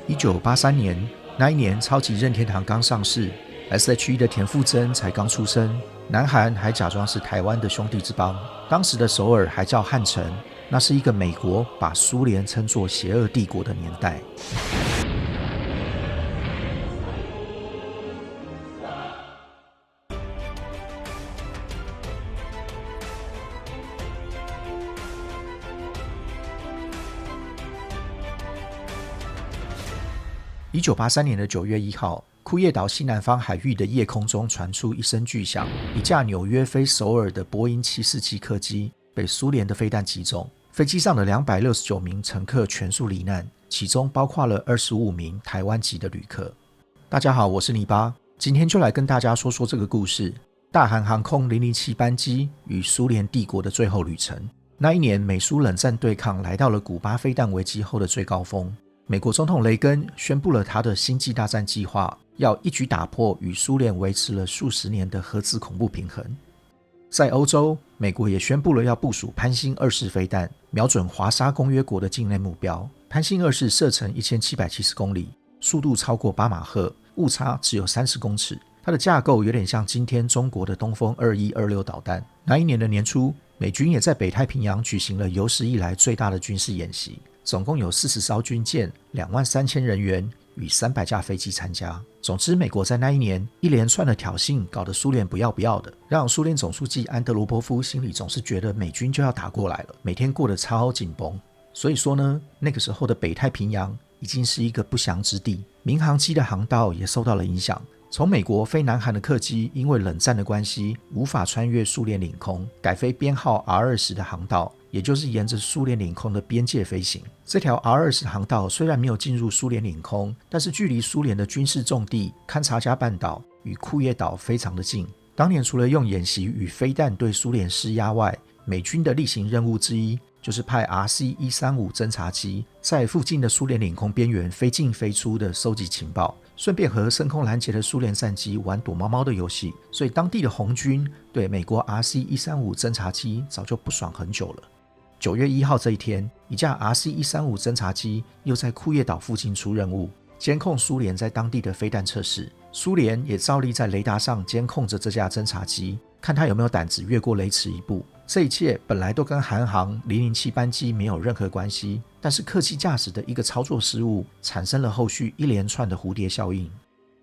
1983年，那一年超级任天堂刚上市， SHE 的田馥甄才刚出生，南韩还假装是台湾的兄弟之邦，当时的首尔还叫汉城，那是一个美国把苏联称作邪恶帝国的年代。1983年9月1号，库页岛西南方海域的夜空中传出一声巨响，一架纽约飞首尔的波音747客机被苏联的飞弹击中，飞机上的269名乘客全数罹难，其中包括了25名台湾籍的旅客。大家好，我是泥巴，今天就来跟大家说说这个故事，大韩航空007班机与苏联帝国的最后旅程。那一年，美苏冷战对抗来到了古巴飞弹危机后的最高峰，美国总统雷根宣布了他的星际大战计划，要一举打破与苏联维持了数十年的核子恐怖平衡。在欧洲，美国也宣布了要部署潘兴2式飞弹，瞄准华沙公约国的境内目标。潘兴2式射程1770公里，速度超过8马赫，误差只有30公尺。它的架构有点像今天中国的东风2126导弹。那一年的年初，美军也在北太平洋举行了有史以来最大的军事演习，总共有40艘军舰、23000人员与300架飞机参加。总之，美国在那一年一连串的挑衅搞得苏联不要不要的，让苏联总书记安德罗波夫心里总是觉得美军就要打过来了，每天过得超紧绷。所以说呢，那个时候的北太平洋已经是一个不祥之地，民航机的航道也受到了影响。从美国飞南韩的客机因为冷战的关系无法穿越苏联领空，改飞编号 R20 的航道，也就是沿着苏联领空的边界飞行。这条 R20 航道虽然没有进入苏联领空，但是距离苏联的军事重地勘察加半岛与库页岛非常的近。当年除了用演习与飞弹对苏联施压外，美军的例行任务之一就是派 RC-135 侦察机在附近的苏联领空边缘飞进飞出的收集情报，顺便和升空拦截的苏联战机玩躲猫猫的游戏。所以当地的红军对美国 RC-135 侦察机早就不爽很久了。9月1号这一天，一架 RC-135 侦察机又在库页岛附近出任务，监控苏联在当地的飞弹测试。苏联也照例在雷达上监控着这架侦察机，看他有没有胆子越过雷池一步。这一切本来都跟韩航007班机没有任何关系，但是客机驾驶的一个操作失误，产生了后续一连串的蝴蝶效应。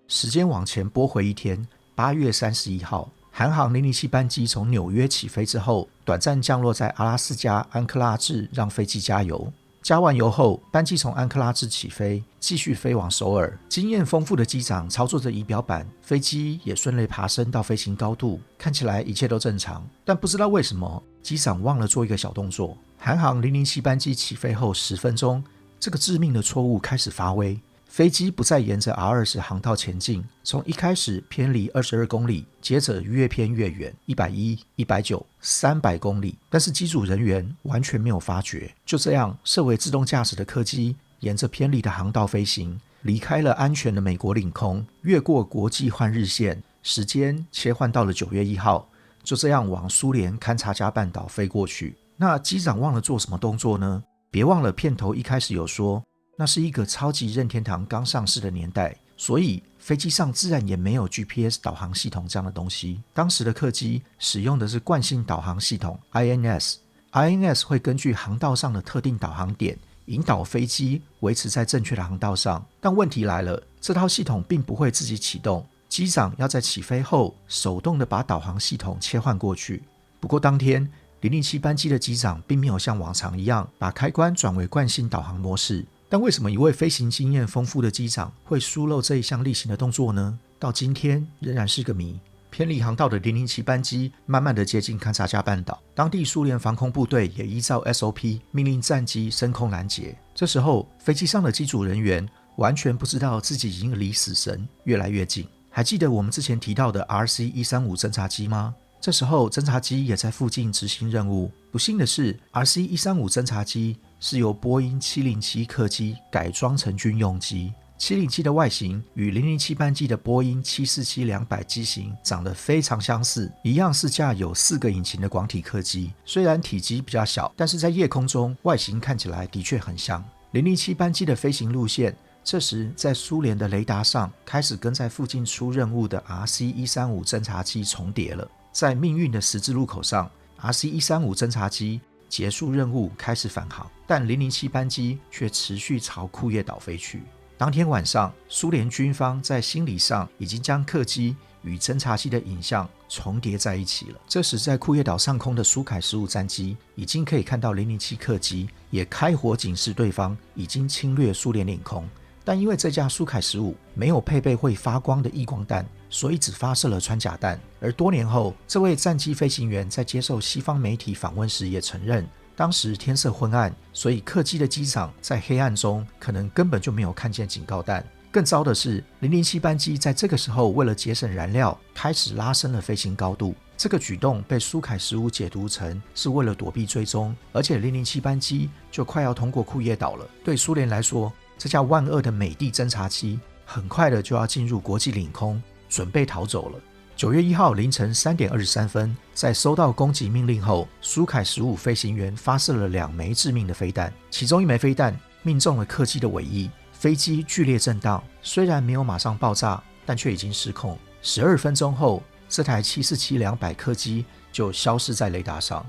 时间往前拨回一天，8月31号，韩航007班机从纽约起飞之后，短暂降落在阿拉斯加安克拉治，让飞机加油。加完油后，班机从安克拉治起飞，继续飞往首尔。经验丰富的机长操作着仪表板，飞机也顺利爬升到飞行高度，看起来一切都正常。但不知道为什么，机长忘了做一个小动作。韩航007班机起飞后10分钟，这个致命的错误开始发威。飞机不再沿着 R20 航道前进，从一开始偏离22公里，接着越偏越远，110、190、300公里，但是机组人员完全没有发觉。就这样，设为自动驾驶的客机沿着偏离的航道飞行，离开了安全的美国领空，越过国际换日线，时间切换到了9月1号，就这样往苏联勘察加半岛飞过去。那机长忘了做什么动作呢？别忘了片头一开始有说，那是一个超级任天堂刚上市的年代，所以飞机上自然也没有 GPS 导航系统这样的东西。当时的客机使用的是惯性导航系统 INS 会根据航道上的特定导航点，引导飞机维持在正确的航道上。但问题来了，这套系统并不会自己启动，机长要在起飞后手动的把导航系统切换过去。不过当天007班机的机长并没有像往常一样把开关转为惯性导航模式。但为什么一位飞行经验丰富的机长会疏漏这一项例行的动作呢？到今天仍然是个谜。偏离航道的007班机慢慢的接近勘察加半岛，当地苏联防空部队也依照 SOP 命令战机升空拦截。这时候飞机上的机组人员完全不知道自己已经离死神越来越近。还记得我们之前提到的 RC-135 侦察机吗？这时候侦察机也在附近执行任务。不幸的是 RC-135 侦察机是由波音707客机改装成军用机。707的外形与007班机的波音747-200机型长得非常相似，一样是架有4个引擎的广体客机。虽然体积比较小，但是在夜空中外形看起来的确很像。007班机的飞行路线这时在苏联的雷达上开始跟在附近出任务的 RC-135侦察机重叠了。在命运的十字路口上， RC-135侦察机结束任务开始返航，但007班机却持续朝库页岛飞去。当天晚上，苏联军方在心理上已经将客机与侦察机的影像重叠在一起了。这时在库页岛上空的苏凯15战机已经可以看到007客机，也开火警示对方已经侵略苏联领空。但因为这架苏凯15没有配备会发光的曳光弹，所以只发射了穿甲弹。而多年后，这位战机飞行员在接受西方媒体访问时也承认，当时天色昏暗，所以客机的机长在黑暗中可能根本就没有看见警告弹。更糟的是，007班机在这个时候为了节省燃料，开始拉升了飞行高度。这个举动被苏凯15解读成是为了躲避追踪，而且007班机就快要通过库页岛了。对苏联来说，这架万恶的美帝侦察机很快的就要进入国际领空，准备逃走了。9月1号凌晨3点23分，在收到攻击命令后，苏凯15飞行员发射了2枚致命的飞弹，其中1枚飞弹命中了客机的尾翼，飞机剧烈震荡，虽然没有马上爆炸，但却已经失控。12分钟后，这台747-200客机就消失在雷达上。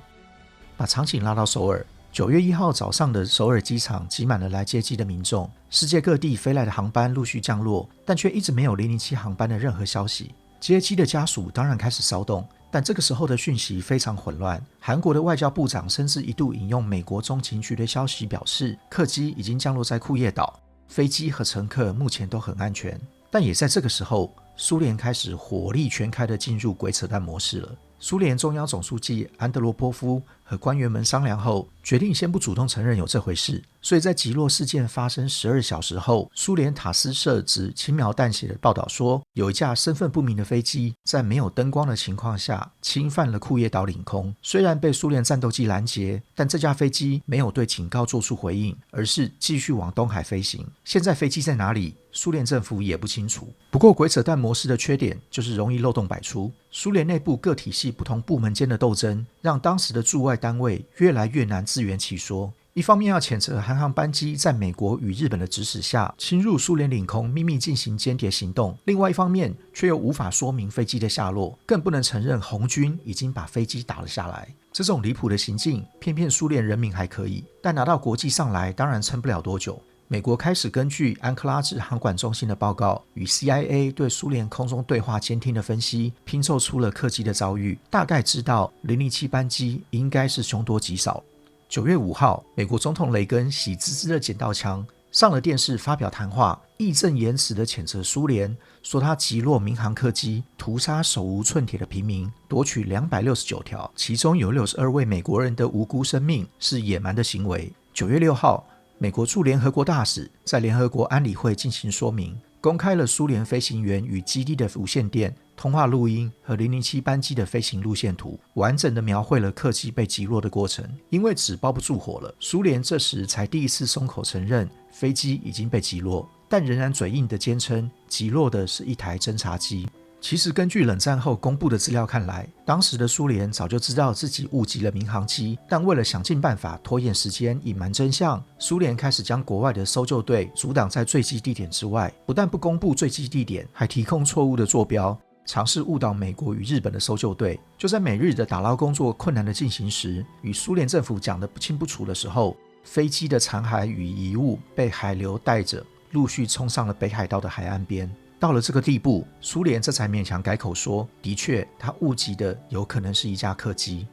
把场景拉到首尔，9月1号早上的首尔机场挤满了来接机的民众，世界各地飞来的航班陆续降落，但却一直没有007航班的任何消息。接机的家属当然开始骚动，但这个时候的讯息非常混乱。韩国的外交部长甚至一度引用美国中情局的消息表示，客机已经降落在库页岛，飞机和乘客目前都很安全。但也在这个时候，苏联开始火力全开地进入鬼扯淡模式了。苏联中央总书记安德罗波夫和官员们商量后，决定先不主动承认有这回事。所以在击落事件发生12小时后，苏联塔斯社指轻描淡写的报道说，有一架身份不明的飞机在没有灯光的情况下侵犯了库页岛领空。虽然被苏联战斗机拦截，但这架飞机没有对警告做出回应，而是继续往东海飞行。现在飞机在哪里，苏联政府也不清楚。不过鬼扯淡模式的缺点就是容易漏洞百出，苏联内部各体系不同部门间的斗争，让当时的驻外单位越来越难自圆其说。一方面要谴责韩航班机在美国与日本的指使下侵入苏联领空，秘密进行间谍行动，另外一方面却又无法说明飞机的下落，更不能承认红军已经把飞机打了下来。这种离谱的行径，偏偏苏联人民还可以，但拿到国际上来当然撑不了多久。美国开始根据安克拉治航管中心的报告与 CIA 对苏联空中对话监听的分析，拼凑出了客机的遭遇，大概知道007班机应该是凶多吉少。9月5号，美国总统雷根喜滋滋的捡到枪，上了电视发表谈话，义正言辞的谴责苏联，说他击落民航客机，屠杀手无寸铁的平民，夺取269条，其中有62位美国人的无辜生命，是野蛮的行为。9月6号，美国驻联合国大使在联合国安理会进行说明，公开了苏联飞行员与基地的无线电、通话录音和007班机的飞行路线图，完整的描绘了客机被击落的过程。因为纸包不住火了，苏联这时才第一次松口承认飞机已经被击落，但仍然嘴硬的坚称击落的是一台侦察机。其实根据冷战后公布的资料看来，当时的苏联早就知道自己误击了民航机，但为了想尽办法拖延时间隐瞒真相，苏联开始将国外的搜救队阻挡在坠机地点之外，不但不公布坠机地点，还提供错误的坐标，尝试误导美国与日本的搜救队。就在美日的打捞工作困难的进行时，与苏联政府讲得不清不楚的时候，飞机的残骸与遗物被海流带着陆续冲上了北海道的海岸边。到了这个地步，苏联这才勉强改口说，的确他误击的有可能是一架客机。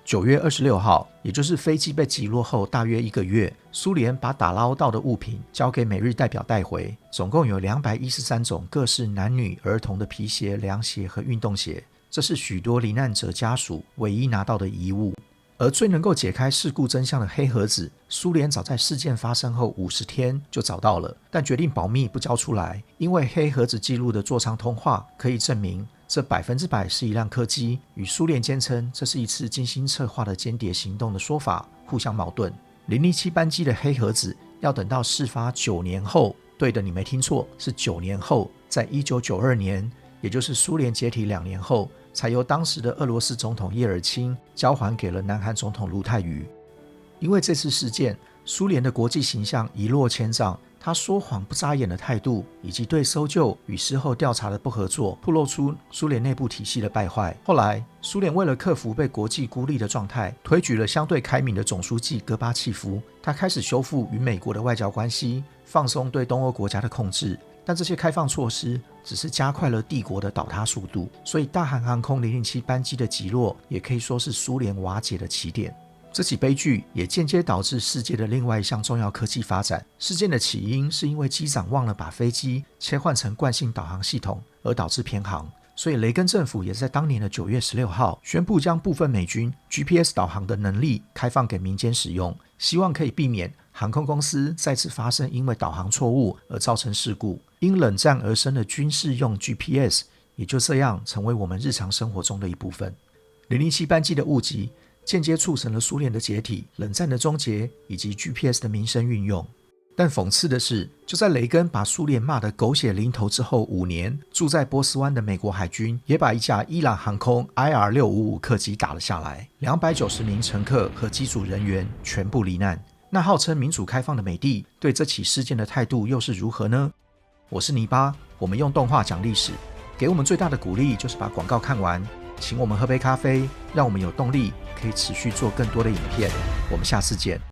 9月26号，也就是飞机被击落后大约1个月，苏联把打捞到的物品交给美日代表带回，总共有213种各式男女儿童的皮鞋、凉鞋和运动鞋，这是许多罹难者家属唯一拿到的遗物。而最能够解开事故真相的黑盒子，苏联早在事件发生后50天就找到了，但决定保密不交出来，因为黑盒子记录的座舱通话可以证明这100%是一辆客机，与苏联坚称这是一次精心策划的间谍行动的说法互相矛盾。007班机的黑盒子要等到事发9年后，对的，你没听错，是9年后，在1992年，也就是苏联解体2年后，才由当时的俄罗斯总统叶尔钦交还给了南韩总统卢泰愚。因为这次事件，苏联的国际形象一落千丈，他说谎不眨眼的态度，以及对搜救与事后调查的不合作，暴露出苏联内部体系的败坏。后来，苏联为了克服被国际孤立的状态，推举了相对开明的总书记戈巴契夫。他开始修复与美国的外交关系，放松对东欧国家的控制。但这些开放措施只是加快了帝国的倒塌速度，所以大韩航空007班机的击落也可以说是苏联瓦解的起点。这起悲剧也间接导致世界的另外一项重要科技发展。事件的起因是因为机长忘了把飞机切换成惯性导航系统，而导致偏航。所以雷根政府也在当年的9月16号宣布将部分美军 GPS 导航的能力开放给民间使用，希望可以避免航空公司再次发生因为导航错误而造成事故。因冷战而生的军事用 GPS 也就这样成为我们日常生活中的一部分。007班机的误击间接促成了苏联的解体、冷战的终结以及 GPS 的民生运用。但讽刺的是，就在雷根把苏联骂得狗血淋头之后5年，住在波斯湾的美国海军也把一架伊朗航空 IR-655 客机打了下来，290名乘客和机组人员全部罹难。那号称民主开放的美帝对这起事件的态度又是如何呢？我是泥巴，我们用动画讲历史，给我们最大的鼓励就是把广告看完，请我们喝杯咖啡，让我们有动力可以持续做更多的影片。我们下次见。